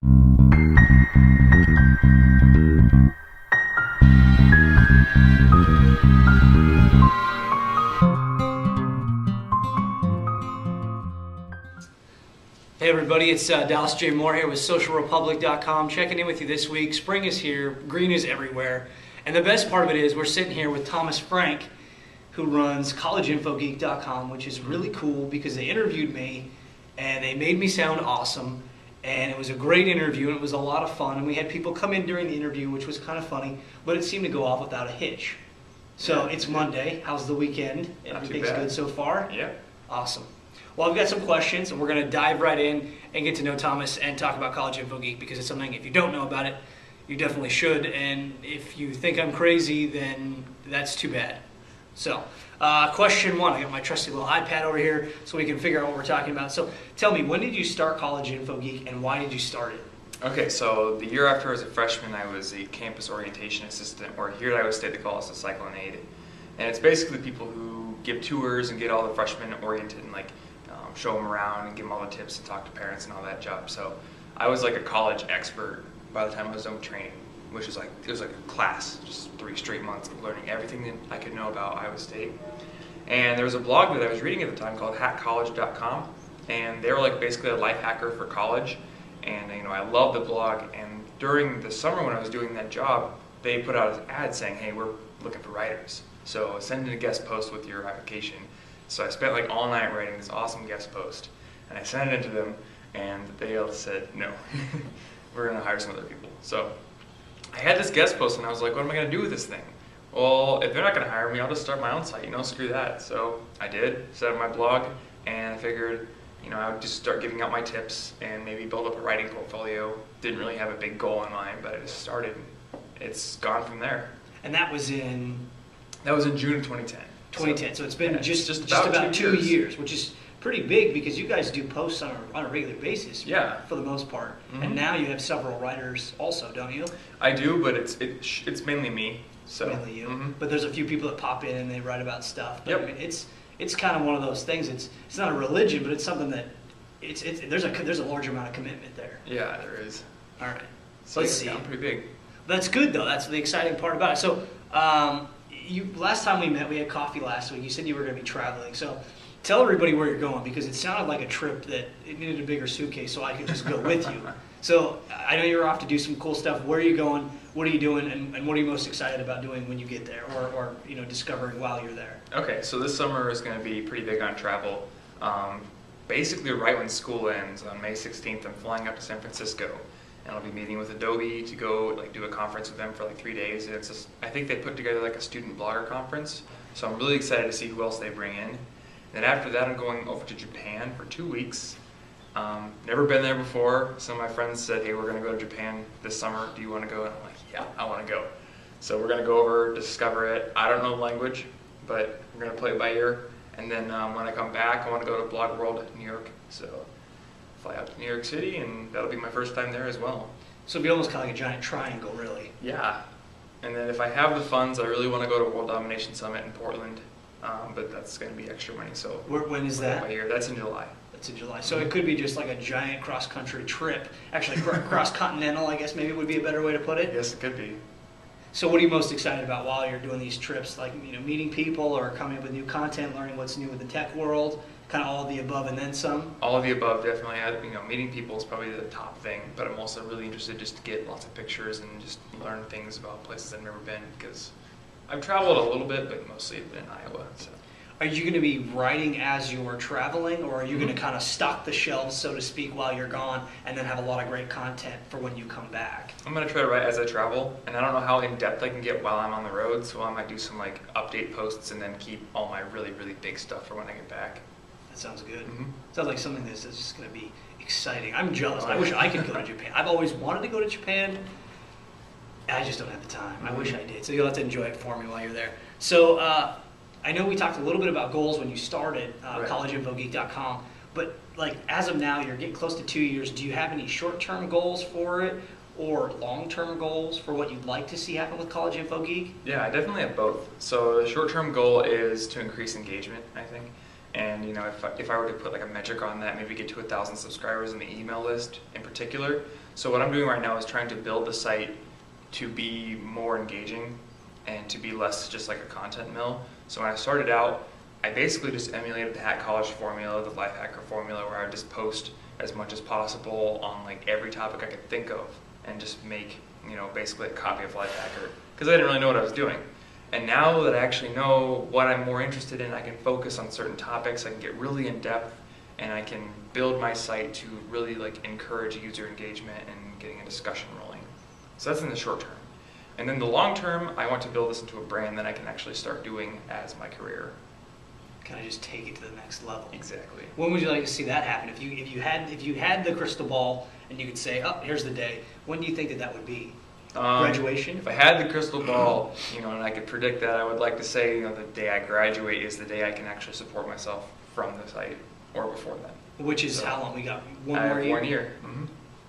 Hey everybody, it's Dallas J. Moore here with SocialRepublic.com, checking in with you this week. Spring is here, green is everywhere, and the best part of it is we're sitting here with Thomas Frank, who runs CollegeInfoGeek.com, which is really cool because they interviewed me and they made me sound awesome, and it was a great interview and it was a lot of fun, and we had people come in during the interview, which was kind of funny, but it seemed to go off without a hitch. So it's Monday. How's the weekend? Everything's good so far? Yeah. Awesome. Well, I've got some questions, and we're going to dive right in and get to know Thomas and talk about College Info Geek, because it's something, if you don't know about it, you definitely should, and if you think I'm crazy, then that's too bad. So, question one, I got my trusty little iPad over here so we can figure out what we're talking about. So, tell me, when did you start College Info Geek, and why did you start it? Okay, so the year after I was a freshman, I was a campus orientation assistant, or here at Iowa State they call us a cyclone aide. And it's basically people who give tours and get all the freshmen oriented and show them around and give them all the tips and talk to parents and all that job. So I was like a college expert by the time I was done with training, which is it was like a class, just 3 straight months of learning everything that I could know about Iowa State. And there was a blog that I was reading at the time called hackcollege.com, and they were like basically a life hacker for college. And I loved the blog, and during the summer when I was doing that job, they put out an ad saying, hey, we're looking for writers. So send in a guest post with your application. So I spent all night writing this awesome guest post, and I sent it into them, and they all said, no, we're going to hire some other people. So I had this guest post, and I was like, what am I going to do with this thing? Well, if they're not going to hire me, I'll just start my own site, screw that. So I did, set up my blog, and I figured, I would just start giving out my tips and maybe build up a writing portfolio. Didn't really have a big goal in mind, but I just started. It's gone from there. And that was in? That was in June of 2010. 2010, so it's been just about 2 years, which is pretty big because you guys do posts on a regular basis, for the most part. Mm-hmm. And now you have several writers also, don't you? I do, but it's mainly me. So mainly you. Mm-hmm. But there's a few people that pop in and they write about stuff. But yep. I mean, it's kind of one of those things. It's not a religion, but it's something that there's a large amount of commitment there. Yeah, there is. All right. So it's gotten pretty big. That's good though. That's the exciting part about it. So. Last time we met, we had coffee last week. You said you were going to be traveling. So tell everybody where you're going, because it sounded like a trip that it needed a bigger suitcase so I could just go with you. So I know you're off to do some cool stuff. Where are you going? What are you doing? And what are you most excited about doing when you get there, or discovering while you're there? Okay, so this summer is going to be pretty big on travel. Basically right when school ends on May 16th, I'm flying up to San Francisco. And I'll be meeting with Adobe to go do a conference with them for 3 days. And I think they put together a student blogger conference. So I'm really excited to see who else they bring in. Then after that, I'm going over to Japan for 2 weeks. Never been there before. Some of my friends said, hey, we're going to go to Japan this summer. Do you want to go? And I'm like, yeah, I want to go. So we're going to go over, discover it. I don't know the language, but we're going to play it by ear. And then when I come back, I want to go to Blog World in New York. So fly out to New York City, and that'll be my first time there as well. So it'll be almost kind of like a giant triangle, really. Yeah. And then if I have the funds, I really want to go to World Domination Summit in Portland, but that's going to be extra money. So when is that? By year. That's in July. That's in July. So it could be just like a giant cross-country trip. Actually, cross-continental, I guess maybe would be a better way to put it. Yes, it could be. So what are you most excited about while you're doing these trips? Meeting people, or coming up with new content, learning what's new with the tech world? Kind of all of the above and then some? All of the above, definitely. Meeting people is probably the top thing, but I'm also really interested just to get lots of pictures and just learn things about places I've never been, because I've traveled a little bit, but mostly in Iowa. So. Are you going to be writing as you're traveling, or are you going to kind of stock the shelves, so to speak, while you're gone, and then have a lot of great content for when you come back? I'm going to try to write as I travel, and I don't know how in-depth I can get while I'm on the road, so I might do some update posts and then keep all my really, really big stuff for when I get back. That sounds good. Mm-hmm. Sounds like something that's just going to be exciting. I'm jealous. I wish I could go to Japan. I've always wanted to go to Japan. I just don't have the time. I wish I did. So you'll have to enjoy it for me while you're there. So I know we talked a little bit about goals when you started right. CollegeInfoGeek.com, but as of now, you're getting close to 2 years. Do you have any short-term goals for it, or long-term goals for what you'd like to see happen with College Info Geek? Yeah, I definitely have both. So the short-term goal is to increase engagement, I think. And if I were to put a metric on that, maybe get to 1,000 subscribers in the email list in particular, So what I'm doing right now is trying to build the site to be more engaging and to be less just like a content mill. So when I started out, I basically just emulated the Hack College formula, the Life Hacker formula, where I would just post as much as possible on like every topic I could think of and just make, basically a copy of Life Hacker, because I didn't really know what I was doing. And now that I actually know what I'm more interested in, I can focus on certain topics, I can get really in depth, and I can build my site to really like encourage user engagement and getting a discussion rolling. So that's in the short term. And then the long term, I want to build this into a brand that I can actually start doing as my career. Kind of just take it to the next level. Exactly. When would you like to see that happen? If you had the crystal ball and you could say, oh, here's the day, when do you think that would be? Graduation? If I had the crystal ball, and I could predict that, I would like to say, the day I graduate is the day I can actually support myself from the site, or before that. Which is how long? We got one I more have year? 1 year. Mm-hmm.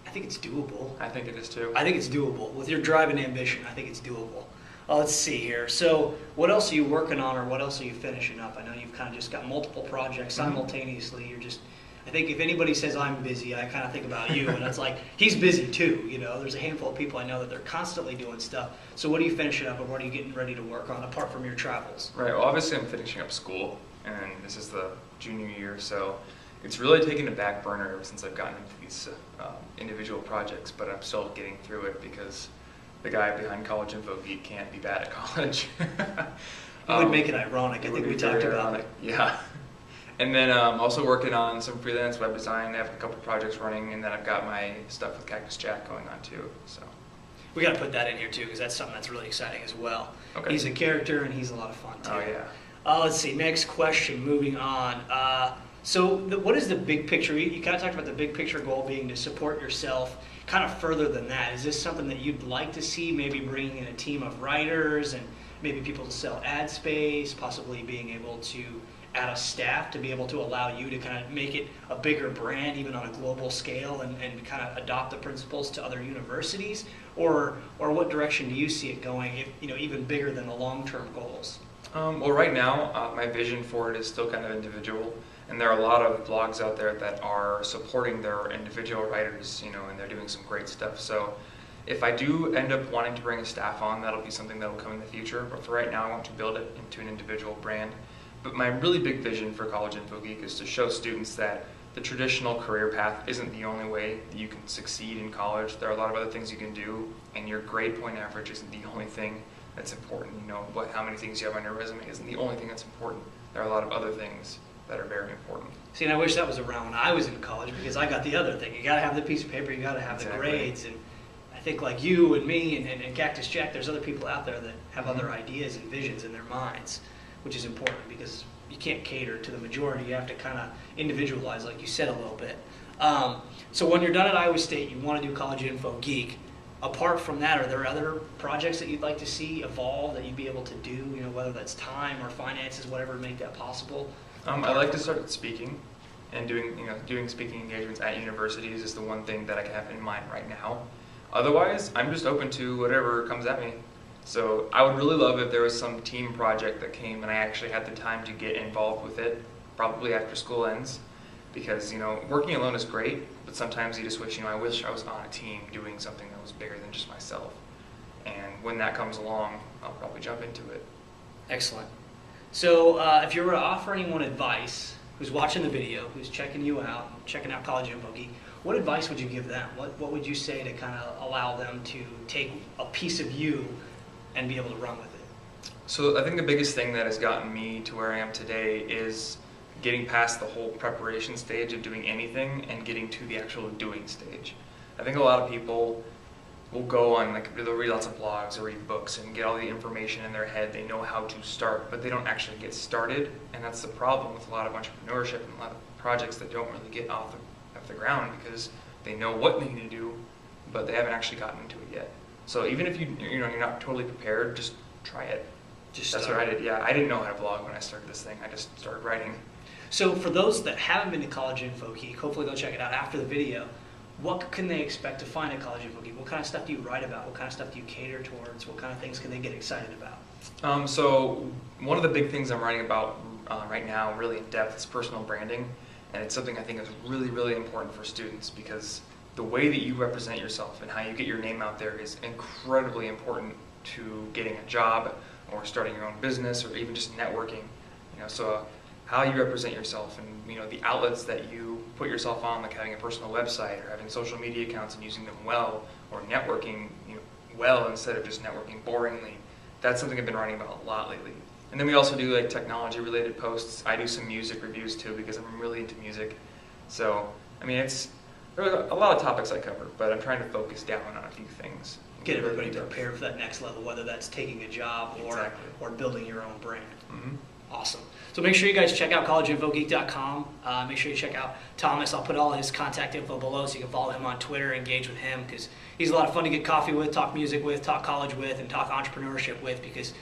I think it's doable. I think it is too. I think it's doable. With your drive and ambition, I think it's doable. Let's see here. So what else are you working on, or what else are you finishing up? I know you've kind of just got multiple projects simultaneously. You're just, I think if anybody says I'm busy, I kind of think about you, and it's like, he's busy too. There's a handful of people I know that they're constantly doing stuff. So what are you finishing up, and what are you getting ready to work on, apart from your travels? Right, well obviously I'm finishing up school, and this is the junior year, so it's really taken a back burner ever since I've gotten into these individual projects, but I'm still getting through it because the guy behind College Info Geek can't be bad at college. It would make it ironic. I think we talked about it. Yeah. And then also working on some freelance web design. I have a couple projects running, and then I've got my stuff with Cactus Jack going on too. So we got to put that in here too, because that's something that's really exciting as well. Okay. He's a character, and he's a lot of fun too. Oh yeah. Let's see. Next question. Moving on. What is the big picture? You kind of talked about the big picture goal being to support yourself. Kind of further than that, is this something that you'd like to see? Maybe bringing in a team of writers and maybe people to sell ad space, possibly being able to add a staff to be able to allow you to kind of make it a bigger brand, even on a global scale, and kind of adopt the principles to other universities? Or what direction do you see it going, if, even bigger than the long-term goals? Well, right now, my vision for it is still kind of individual, and there are a lot of blogs out there that are supporting their individual writers, and they're doing some great stuff. So if I do end up wanting to bring a staff on, that'll be something that'll come in the future. But for right now, I want to build it into an individual brand. But my really big vision for College Info Geek is to show students that the traditional career path isn't the only way that you can succeed in college. There are a lot of other things you can do, and your grade point average isn't the only thing that's important. How many things you have on your resume isn't the only thing that's important. There are a lot of other things that are very important. See, and I wish that was around when I was in college, because I got the other thing. You got to have the piece of paper, you got to have the grades, and I think like you and me and Cactus Jack, there's other people out there that have other ideas and visions in their minds, which is important because you can't cater to the majority. You have to kind of individualize, like you said, a little bit. So when you're done at Iowa State, you want to do College Info Geek. Apart from that, are there other projects that you'd like to see evolve that you'd be able to do, whether that's time or finances, whatever to make that possible? I'd like to start speaking, and doing speaking engagements at universities is the one thing that I have in mind right now. Otherwise, I'm just open to whatever comes at me. So I would really love if there was some team project that came and I actually had the time to get involved with it, probably after school ends. Because, working alone is great, but sometimes you just wish, I wish I was on a team doing something that was bigger than just myself. And when that comes along, I'll probably jump into it. Excellent. So if you were to offer anyone advice who's watching the video, who's checking you out, checking out College Info Geek, what advice would you give them? What would you say to kind of allow them to take a piece of you and be able to run with it? So I think the biggest thing that has gotten me to where I am today is getting past the whole preparation stage of doing anything and getting to the actual doing stage. I think a lot of people will go on, they'll read lots of blogs or read books and get all the information in their head. They know how to start, but they don't actually get started. And that's the problem with a lot of entrepreneurship and a lot of projects that don't really get off the ground, because they know what they need to do, but they haven't actually gotten into it yet. So even if you're not totally prepared, just try it. That's what I did. Yeah, I didn't know how to blog when I started this thing. I just started writing. So for those that haven't been to College Info Geek, hopefully they'll check it out after the video. What can they expect to find at College Info Geek? What kind of stuff do you write about? What kind of stuff do you cater towards? What kind of things can they get excited about? So one of the big things I'm writing about right now, really in depth, is personal branding. And it's something I think is really, really important for students, because the way that you represent yourself and how you get your name out there is incredibly important to getting a job or starting your own business or even just networking. So how you represent yourself and the outlets that you put yourself on, like having a personal website or having social media accounts and using them well, or networking well instead of just networking boringly. That's something I've been writing about a lot lately. And then we also do like technology related posts. I do some music reviews too because I'm really into music. So there's a lot of topics I cover, but I'm trying to focus down on a few things. Get everybody prepared for that next level, whether that's taking a job or building your own brand. Mm-hmm. Awesome. So make sure you guys check out collegeinfogeek.com. Make sure you check out Thomas. I'll put all his contact info below so you can follow him on Twitter, engage with him, because he's a lot of fun to get coffee with, talk music with, talk college with, and talk entrepreneurship with, because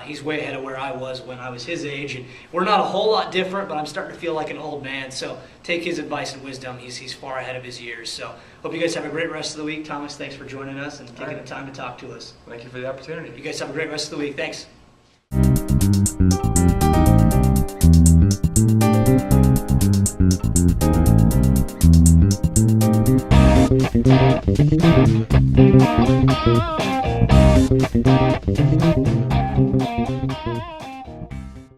he's way ahead of where I was when I was his age. And we're not a whole lot different, but I'm starting to feel like an old man. So take his advice and wisdom. He's far ahead of his years. So hope you guys have a great rest of the week. Thomas, thanks for joining us and taking the time to talk to us. Thank you for the opportunity. You guys have a great rest of the week. Thanks. Thank you.